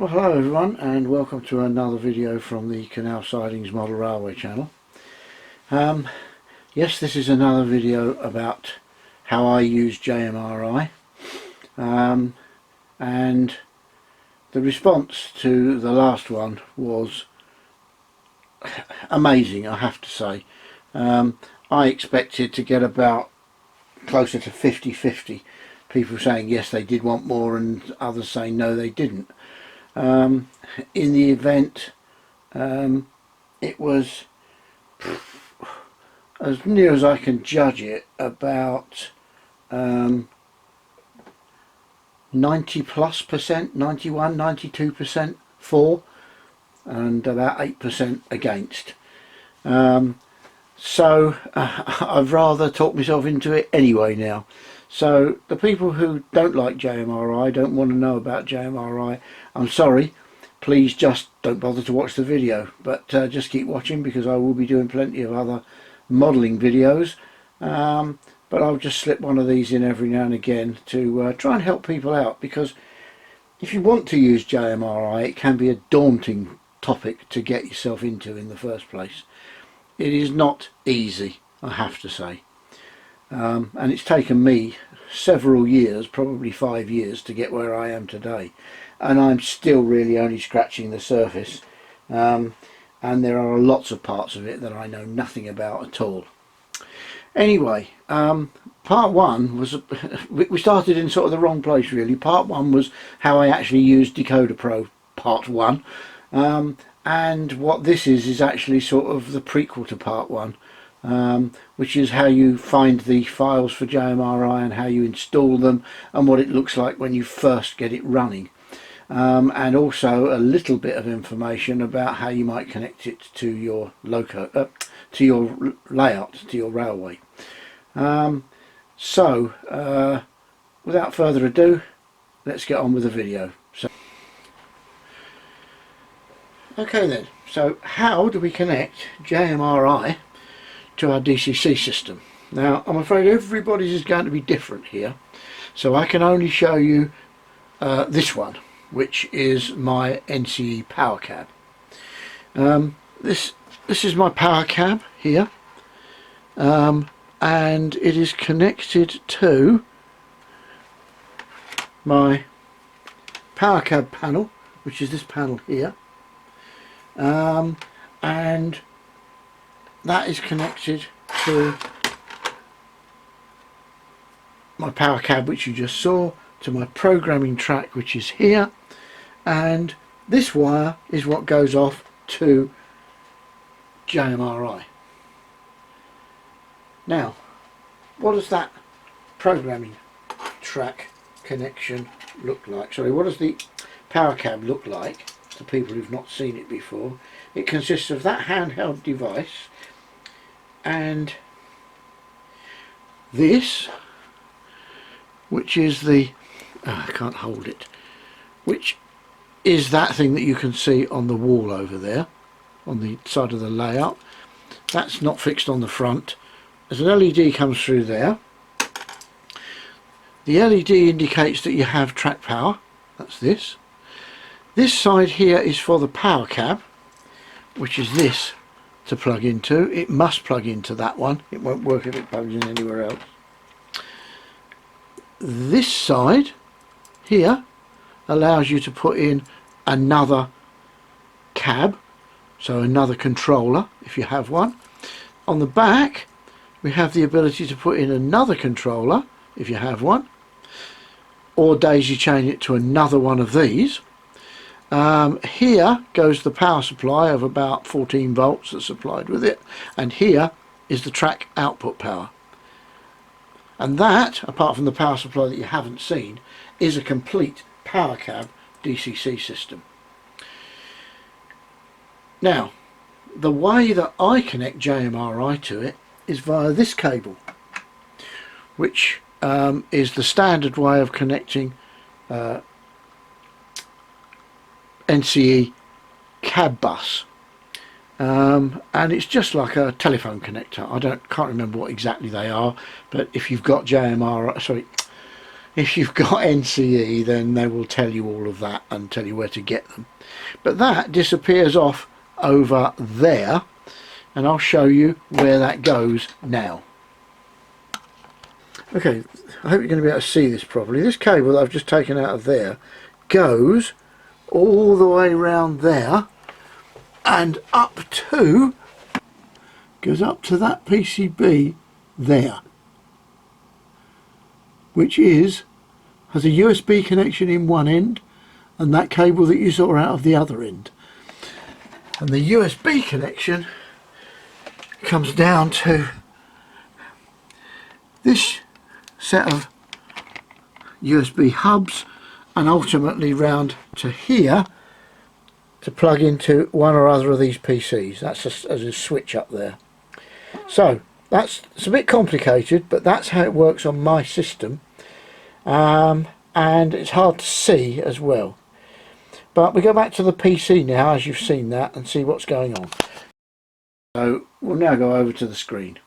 Well, hello everyone, and welcome to another video from the Canal Sidings Model Railway channel. Yes, this is another video about how I use JMRI, and the response to the last one was amazing, I have to say. I expected to get about closer to 50-50, people saying yes they did want more and others saying no they didn't. In the event, it was, as near as I can judge it, about 90+%, 91, 92% for, and about 8% against. So I've rather talked myself into it anyway now. So the people who don't like JMRI, don't want to know about JMRI, I'm sorry, please just don't bother to watch the video, but just keep watching, because I will be doing plenty of other modelling videos, but I'll just slip one of these in every now and again to try and help people out, because if you want to use JMRI, it can be a daunting topic to get yourself into in the first place. It is not easy, I have to say. And it's taken me several years, probably 5 years, to get where I am today, and I'm still really only scratching the surface, and there are lots of parts of it that I know nothing about at all. Anyway, part one was we started in sort of the wrong place really. Part one was how I actually used Decoder Pro, part one, and what this is actually sort of the prequel to part one. Which is how you find the files for JMRI and how you install them and what it looks like when you first get it running, and also a little bit of information about how you might connect it to your loco, to your layout, to your railway. So without further ado, let's get on with the video. Okay then, so how do we connect JMRI to our DCC system? Now I'm afraid everybody's is going to be different here, so I can only show you this one, which is my NCE power cab. This is my power cab here, and it is connected to my power cab panel, which is this panel here, and that is connected to my power cab, which you just saw, to my programming track, which is here, and this wire is what goes off to JMRI. Now, what does that programming track connection look like? Sorry, what does the power cab look like to people who've not seen it before? It consists of that handheld device and this, which is the I can't hold it, which is that thing that you can see on the wall over there on the side of the layout. That's not fixed on the front. As an LED comes through there, the LED indicates that you have track power. That's this. This side here is for the power cab, which is this to plug into. It must plug into that one. It won't work if it plugs in anywhere else. This side here allows you to put in another cab, so another controller if you have one. On the back we have the ability to put in another controller if you have one, or daisy chain it to another one of these. Here goes the power supply of about 14 volts that's supplied with it, and here is the track output power. And that, apart from the power supply that you haven't seen, is a complete power cab DCC system. Now, the way that I connect JMRI to it is via this cable, which is the standard way of connecting NCE cab bus, and it's just like a telephone connector. Can't remember what exactly they are, but if you've got JMRI, sorry, If you've got NCE, then they will tell you all of that and tell you where to get them. But that disappears off over there, and I'll show you where that goes now. Okay, I hope you're going to be able to see this properly. This cable that I've just taken out of there goes all the way around there and goes up to that PCB there, which has a USB connection in one end and that cable that you saw out of the other end. And the USB connection comes down to this set of USB hubs and ultimately round to here to plug into one or other of these PCs. That's a switch up there. So it's a bit complicated, but that's how it works on my system, and it's hard to see as well. But we go back to the PC now, as you've seen that, and see what's going on. So we'll now go over to the screen.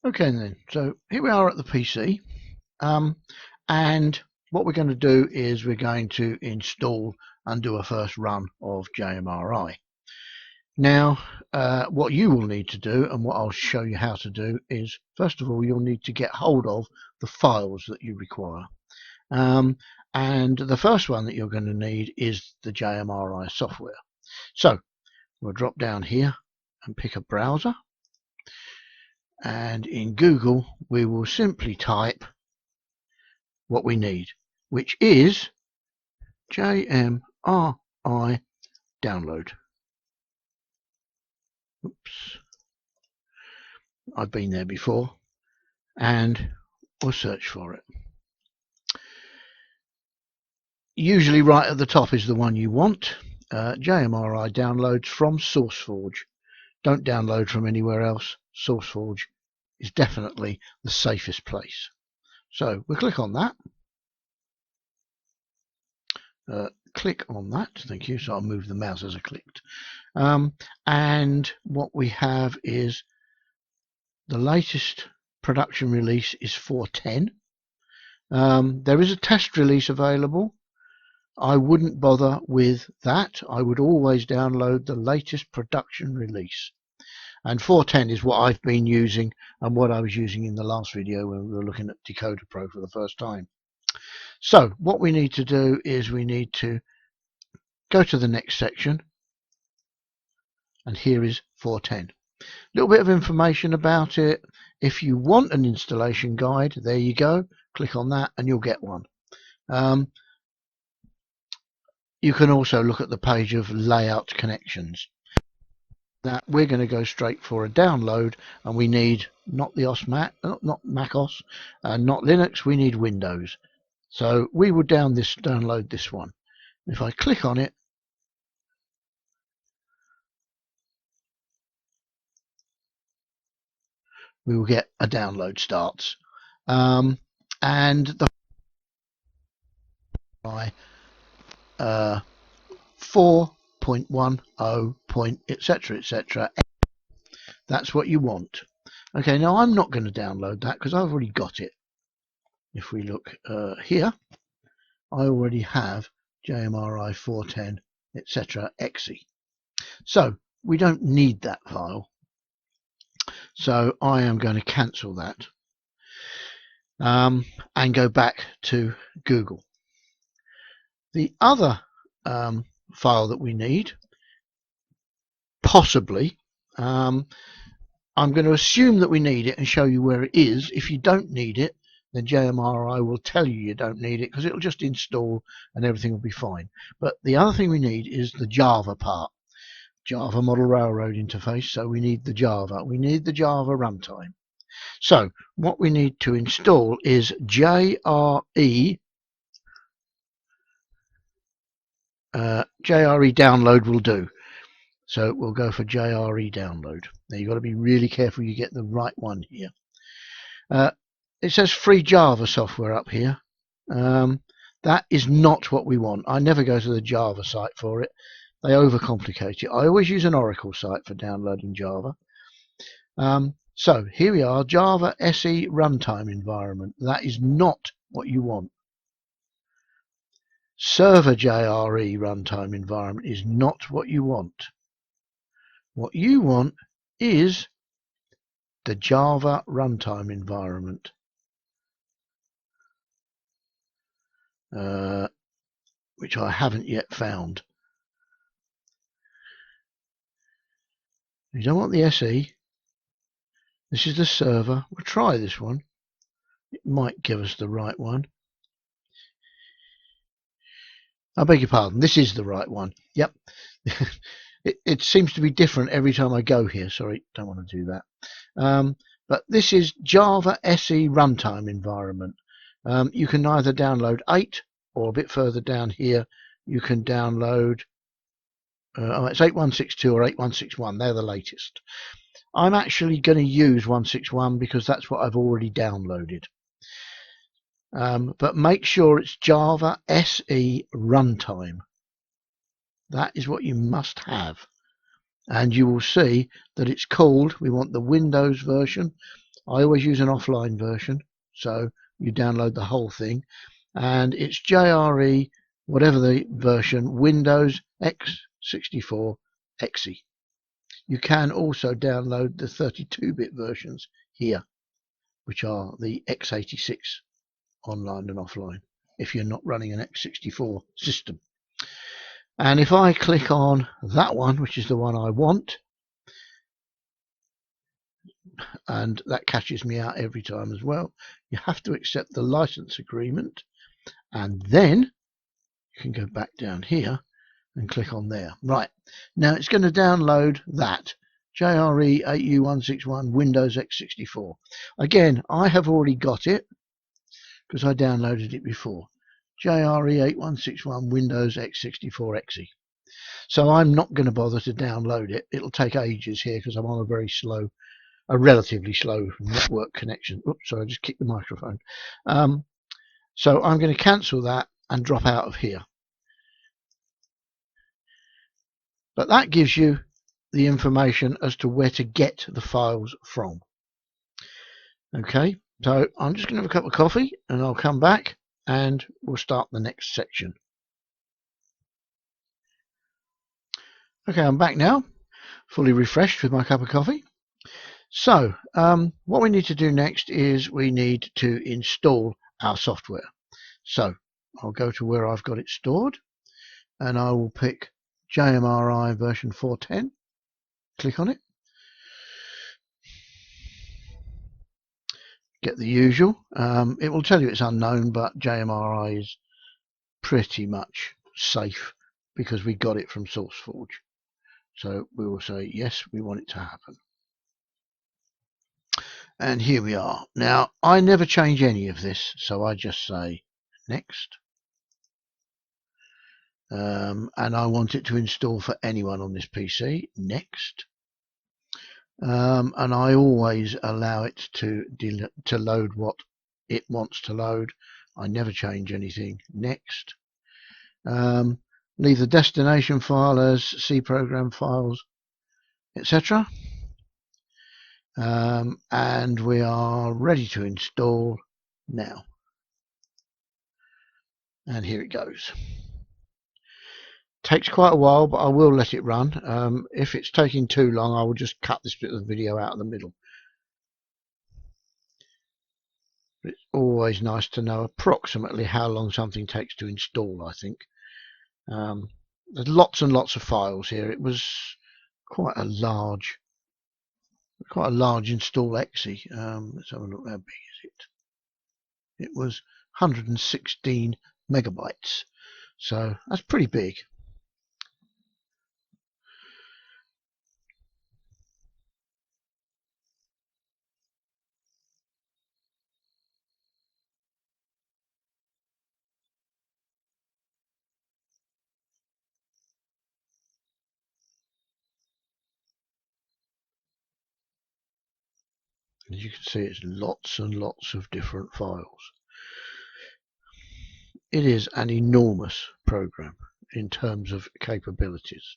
Okay then, so here we are at the PC, and what we're going to do is we're going to install and do a first run of JMRI. Now, what you will need to do, and what I'll show you how to do, is first of all you'll need to get hold of the files that you require. And the first one that you're going to need is the JMRI software. So we'll drop down here and pick a browser, and in Google we will simply type what we need, which is JMRI download. Oops, I've been there before, and we'll search for it. Usually right at the top is the one you want. JMRI downloads from SourceForge. Don't download from anywhere else. SourceForge is definitely the safest place. So we'll click on that. Click on that, thank you. So I'll move the mouse as I clicked. And what we have is the latest production release is 4.10. There is a test release available. I wouldn't bother with that. I would always download the latest production release. And 4.10 is what I've been using and what I was using in the last video when we were looking at Decoder Pro for the first time. So what we need to do is we need to go to the next section, and here is 4.10. A little bit of information about it. If you want an installation guide, there you go. Click on that and you'll get one. You can also look at the page of layout connections. Now we're going to go straight for a download, and we need not the not Mac OS, not Linux. We need Windows. So we will download this one. If I click on it, we will get a download starts, and the 4.10 etc etc. That's what you want. Okay, now I'm not going to download that because I've already got it. If we look here, I already have JMRI 4.10 etc exe. So we don't need that file. So I am going to cancel that and go back to Google. The other file that we need, possibly, I'm going to assume that we need it and show you where it is. If you don't need it, then JMRI will tell you don't need it because it'll just install and everything will be fine. But the other thing we need is the Java part. Java Model Railroad interface, so we need the Java. We need the Java runtime. So what we need to install is JRE. JRE download will do. So we'll go for JRE download. Now you've got to be really careful you get the right one here. It says free Java software up here. That is not what we want. I never go to the Java site for it. They overcomplicate it. I always use an Oracle site for downloading Java. So here we are, Java SE runtime environment. That is not what you want. Server JRE runtime environment is not what you want. What you want is the Java runtime environment. Which I haven't yet found. You don't want the SE. This is the server. We'll try this one. It might give us the right one. I beg your pardon. This is the right one. Yep. It seems to be different every time I go here. Sorry, don't want to do that. But this is Java SE runtime environment. You can either download 8 or a bit further down here you can download it's 8162 or 8161. They're the latest. I'm actually going to use 161 because that's what I've already downloaded. But make sure it's Java SE runtime. That is what you must have. And you will see that it's called, we want the Windows version. I always use an offline version, so you download the whole thing. And it's JRE, whatever the version, Windows x64 exe. You can also download the 32-bit versions here, which are the x86 online and offline, if you're not running an x64 system. And if I click on that one, which is the one I want, and that catches me out every time as well, you have to accept the license agreement, and then you can go back down here and click on there. Right, now it's going to download that JRE 8U161 Windows x64. Again, I have already got it because I downloaded it before. JRE 8161 Windows x64 exe. So I'm not going to bother to download it. It'll take ages here because I'm on a relatively slow network connection. Oops, sorry, I just kicked the microphone. So I'm going to cancel that and drop out of here. But that gives you the information as to where to get the files from. Okay, so I'm just going to have a cup of coffee and I'll come back and we'll start the next section. Okay, I'm back now, fully refreshed with my cup of coffee. So what we need to do next is we need to install our software. So I'll go to where I've got it stored and I will pick JMRI version 410, click on it, get the usual. It will tell you it's unknown, but JMRI is pretty much safe because we got it from SourceForge. So we will say yes, we want it to happen. And here we are. Now I never change any of this, so I just say next. And I want it to install for anyone on this PC. Next. And I always allow it to load what it wants to load. I never change anything. Next. Leave the destination file as C program files, etc. And we are ready to install now. And here it goes. Takes quite a while, but I will let it run. If it's taking too long, I will just cut this bit of the video out of the middle. But it's always nice to know approximately how long something takes to install, I think. There's lots and lots of files here. It was quite a large install exe. Let's have a look. How big is it? It was 116 megabytes. So that's pretty big. As you can see, it's lots and lots of different files. It is an enormous program. in terms of capabilities.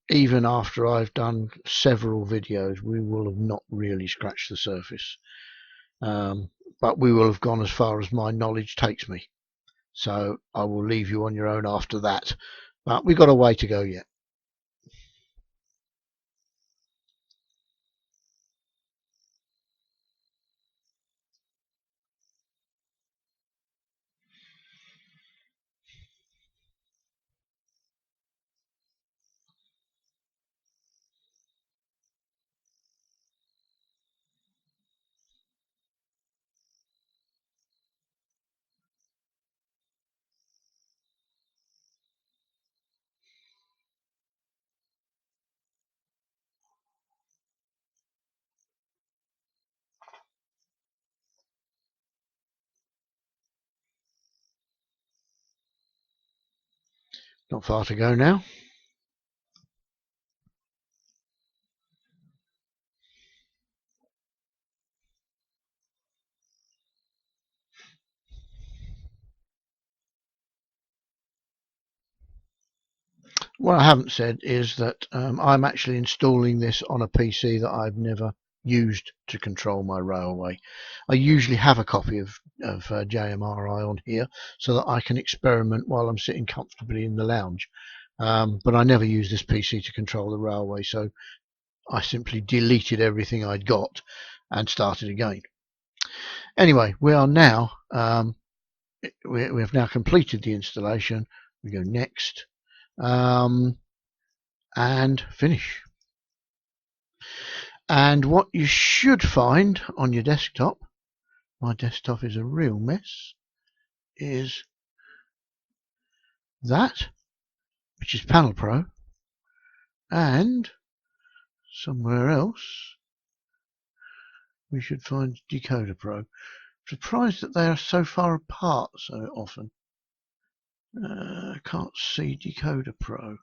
Even after I've done several videos, we will have not really scratched the surface, but we will have gone as far as my knowledge takes me. So I will leave you on your own after that, but we've got a way to go yet. Not far to go now. What I haven't said is that I'm actually installing this on a PC that I've never used to control my railway. I usually have a copy of JMRI on here so that I can experiment while I'm sitting comfortably in the lounge. But I never use this PC to control the railway, so I simply deleted everything I'd got and started again. Anyway, we are now we have now completed the installation. We go next. And finish. And what you should find on your desktop, my desktop is a real mess, is that, which is Panel Pro, and somewhere else we should find Decoder Pro. Surprised that they are so far apart so often. I can't see Decoder Pro.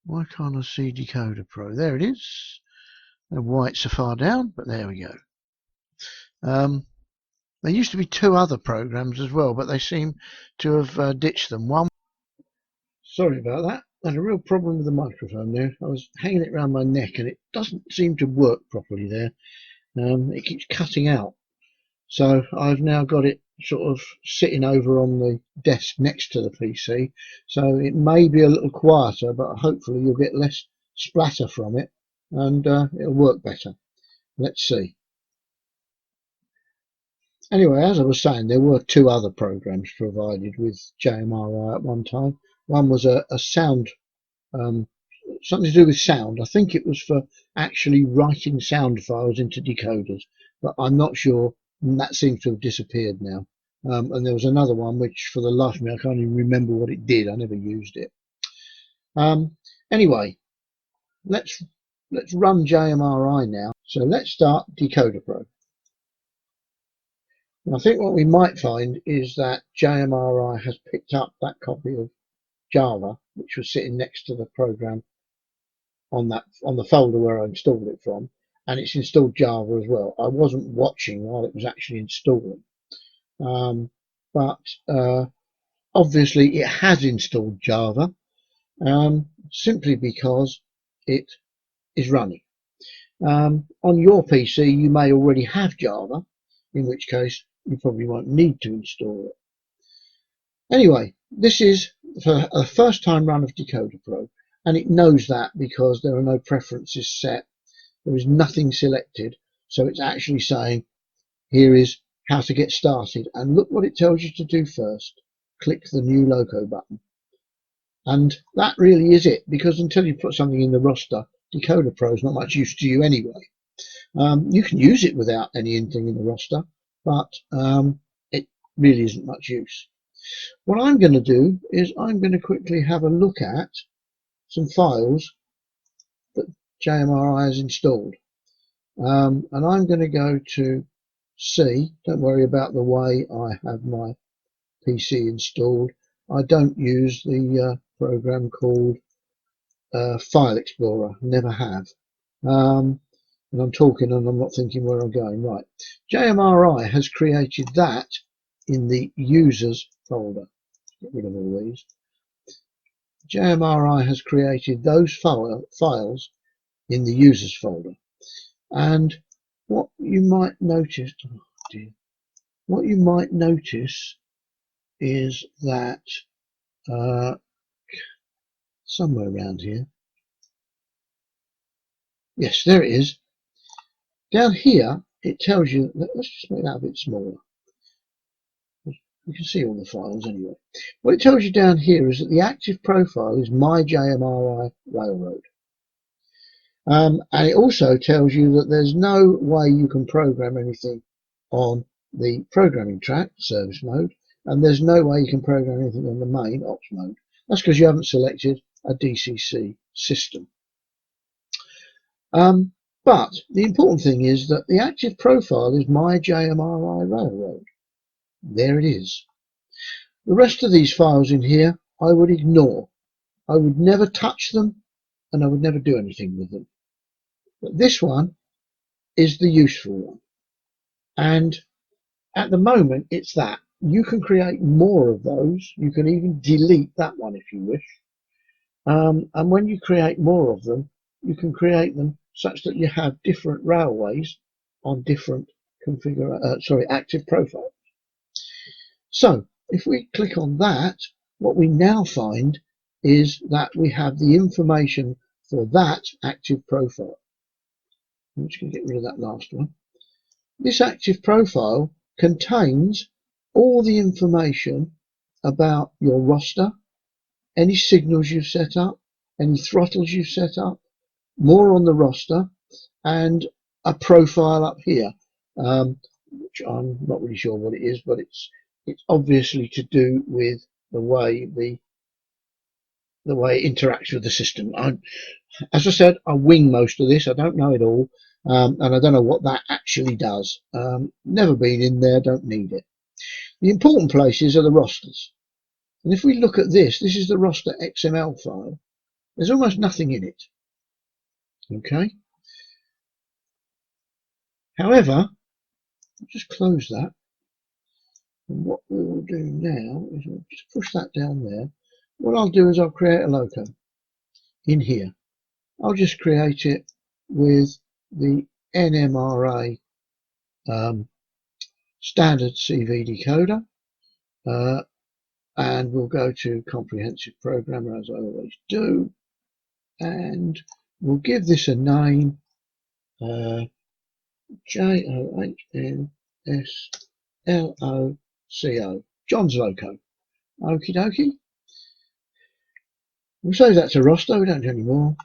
Why can't I see Decoder Pro? There it is. I don't know why it's so far down, but there we go. There used to be two other programs as well, but they seem to have ditched them. One. Sorry about that. I had a real problem with the microphone there. I was hanging it around my neck and it doesn't seem to work properly there. It keeps cutting out. So I've now got it sort of sitting over on the desk next to the PC. So it may be a little quieter, but hopefully you'll get less splatter from it and it'll work better. Let's see. Anyway, as I was saying, there were two other programs provided with JMRI at one time. One was a sound, something to do with sound. I think it was for actually writing sound files into decoders, but I'm not sure. And that seems to have disappeared now. And there was another one which, for the life of me, I can't even remember what it did. I never used it. Anyway, let's run JMRI now. So let's start Decoder Pro. And I think what we might find is that JMRI has picked up that copy of Java, which was sitting next to the program on the folder where I installed it from, and it's installed Java as well. I wasn't watching while it was actually installing, but obviously it has installed Java simply because it is running. On your PC, you may already have Java, in which case you probably won't need to install it. Anyway, this is for a first time run of Decoder Pro, and it knows that because there are no preferences set. There is nothing selected, so it's actually saying here is how to get started, and look what it tells you to do first. Click the new loco button, and that really is it, because until you put something in the roster, Decoder Pro is not much use to you anyway. You can use it without anything in the roster, but it really isn't much use. What I'm going to do is I'm going to quickly have a look at some files that JMRI has installed. And I'm going to go to C. Don't worry about the way I have my PC installed. I don't use the program called File Explorer. Never have. And I'm talking and I'm not thinking where I'm going. Right. JMRI has created that in the users folder. Get rid of all these. JMRI has created those files in the users folder. And what you might notice, oh dear, what you might notice is that somewhere around here, yes, there it is. Down here, it tells you, let's just make that a bit smaller. You can see all the files anyway. What it tells you down here is that the active profile is my JMRI Railroad. And it also tells you that there's no way you can program anything on the programming track, service mode, and there's no way you can program anything on the main ops mode. That's because you haven't selected a DCC system. But the important thing is that the active profile is my JMRI Railroad. There it is. The rest of these files in here I would ignore. I would never touch them and I would never do anything with them. But this one is the useful one. And at the moment it's that. You can create more of those. You can even delete that one if you wish. And when you create more of them, you can create them such that you have different railways on different active profiles. So if we click on that, what we now find is that we have the information for that active profile. I'm just going to get rid of that last one. This active profile contains all the information about your roster, any signals you've set up, any throttles you've set up, more on the roster, and a profile up here, which I'm not really sure what it is, but it's obviously to do with the way it interacts with the system. As I said, I wing most of this. I don't know it all, and I don't know what that actually does. Never been in there, don't need it. The important places are the rosters. And if we look at this is the roster XML file. There's almost nothing in it. Okay. However, I'll just close that. And what we will do now is we'll just push that down there. What I'll do is I'll create a loco in here. I'll just create it with the NMRA standard CV decoder, and we'll go to comprehensive programmer as I always do, and we'll give this a name, JOHNSLOCO, John's Loco. Okie dokie. We'll save that to roster, we don't do any more,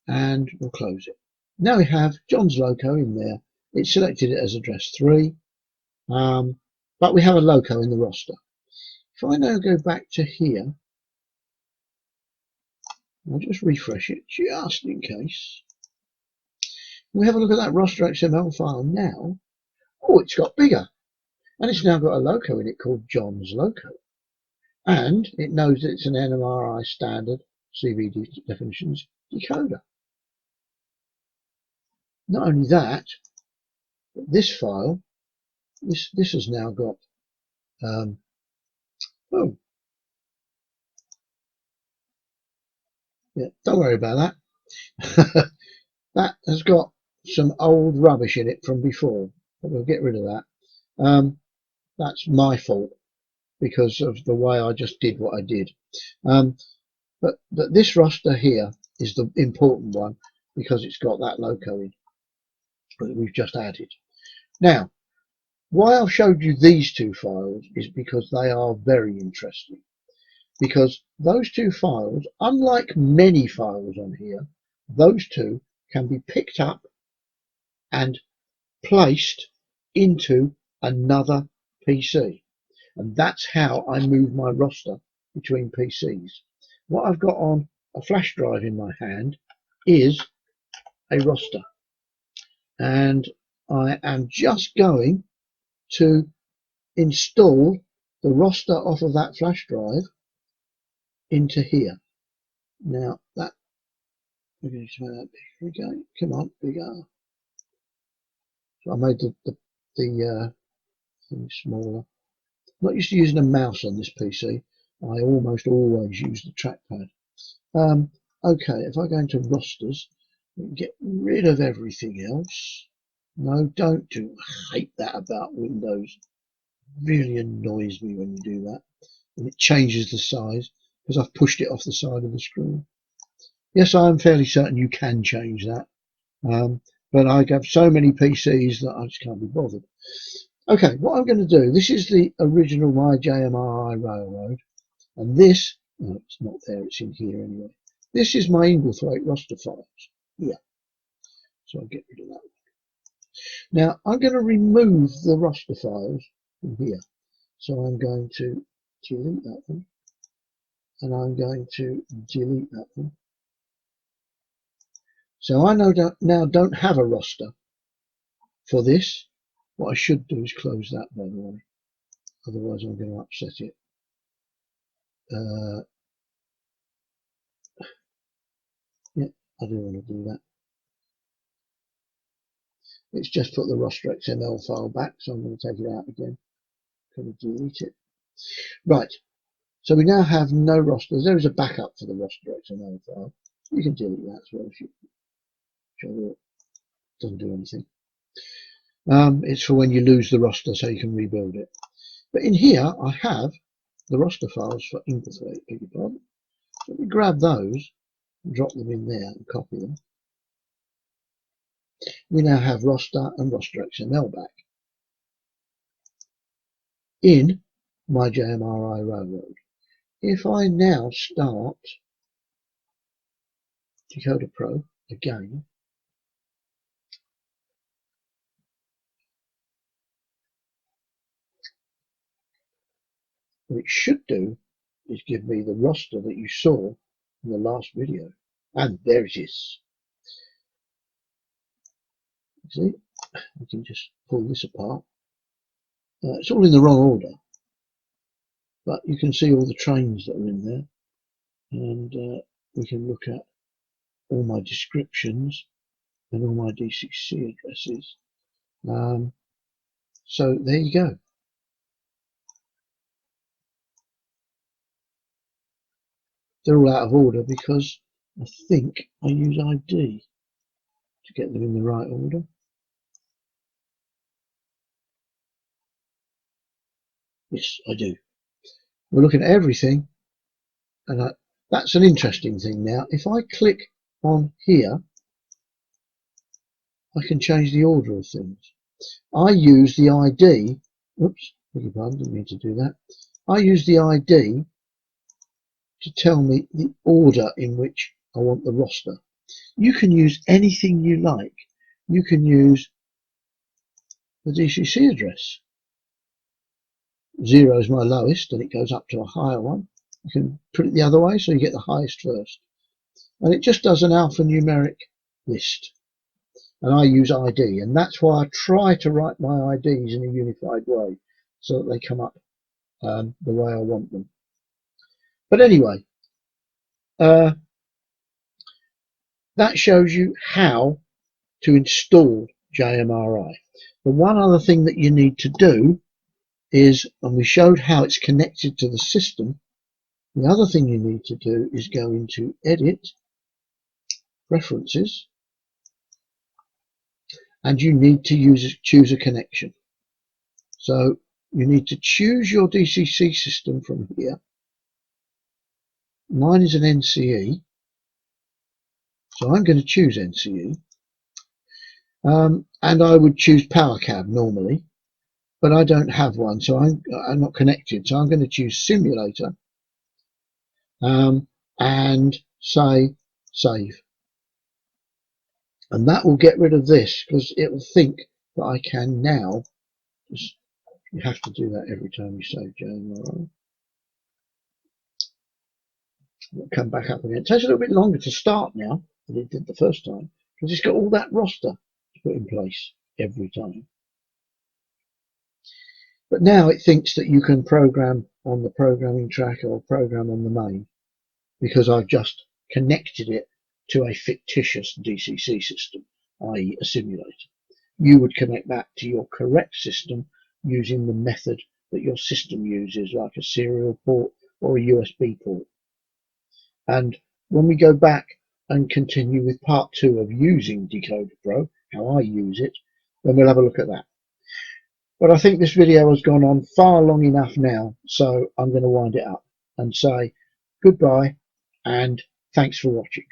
and we'll close it. Now we have John's Loco in there. It selected it as address 3, but we have a loco in the roster. If I now go back to here, I'll just refresh it just in case. We have a look at that roster XML file now. Oh, it's got bigger, and it's now got a loco in it called John's Loco, and it knows that it's an NMRI standard CV definitions decoder. Not only that, but this file, this has now got oh yeah, don't worry about that. That has got some old rubbish in it from before, but we'll get rid of that. That's my fault because of the way I just did what I did. But this roster here is the important one because it's got that loco in that we've just added. Now, why I've showed you these two files is because they are very interesting. Because those two files, unlike many files on here, those two can be picked up and placed into another PC. And that's how I move my roster between PCs. What I've got on a flash drive in my hand is a roster. And I am just going to install the roster off of that flash drive into here. Now that we're going to make that bigger again. Come on, bigger. So I made the thing smaller. I'm not used to using a mouse on this PC. I almost always use the trackpad. Okay, if I go into rosters, we can get rid of everything else. No, don't do. I hate that about Windows. Really annoys me when you do that. And it changes the size because I've pushed it off the side of the screen. Yes, I am fairly certain you can change that. But I have so many PCs that I just can't be bothered. Okay, what I'm going to do, this is the original My JMRI Railroad. And this, no, it's not there, it's in here anyway. This is my Inglethwaite roster files. Yeah, so I'll get rid of that. Now, I'm going to remove the roster files from here. So I'm going to delete that one. And I'm going to delete that one. So I now don't have a roster for this. What I should do is close that, by the way. Otherwise I'm going to upset it. Yeah, I do want to do that. It's just put the roster XML file back, so I'm going to take it out again. Going to delete it. Right, so we now have no rosters. There is a backup for the roster XML file. You can delete that as well if you it doesn't do anything. It's for when you lose the roster so you can rebuild it. But in here I have the roster files for Inglethwaite, beg your pardon. So we grab those and drop them in there and copy them. We now have roster and roster XML back in my JMRI Railroad. If I now start Decoder Pro again, what it should do is give me the roster that you saw in the last video. And there it is. See, we can just pull this apart. It's all in the wrong order, but you can see all the trains that are in there. And we can look at all my descriptions and all my DCC addresses. So there you go. They're all out of order because I think I use ID to get them in the right order. Yes, I do. We're looking at everything, and that's an interesting thing now. If I click on here, I can change the order of things. I use the ID. Oops, beg your pardon, didn't mean to do that. I use the ID to tell me the order in which I want the roster. You can use anything you like. You can use the DCC address. 0 is my lowest and it goes up to a higher one. You can put it the other way so you get the highest first. And it just does an alphanumeric list. And I use ID, and that's why I try to write my IDs in a unified way so that they come up the way I want them. But anyway, that shows you how to install JMRI. The one other thing that you need to do is, and we showed how it's connected to the system, the other thing you need to do is go into Edit, Preferences, and you need to choose a connection. So you need to choose your DCC system from here. Mine is an NCE, so I'm going to choose NCE. And I would choose PowerCab normally, but I don't have one, so I'm not connected. So I'm going to choose Simulator and say Save. And that will get rid of this because it will think that I can now. You have to do that every time you save JMRI. It'll come back up again. It takes a little bit longer to start now than it did the first time because it's got all that roster to put in place every time. But now it thinks that you can program on the programming track or program on the main because I've just connected it to a fictitious DCC system, i.e. a simulator. You would connect that to your correct system using the method that your system uses, like a serial port or a USB port. And when we go back and continue with part 2 of using Decoder Pro, how I use it, then we'll have a look at that. But I think this video has gone on far long enough now, so I'm going to wind it up and say goodbye and thanks for watching.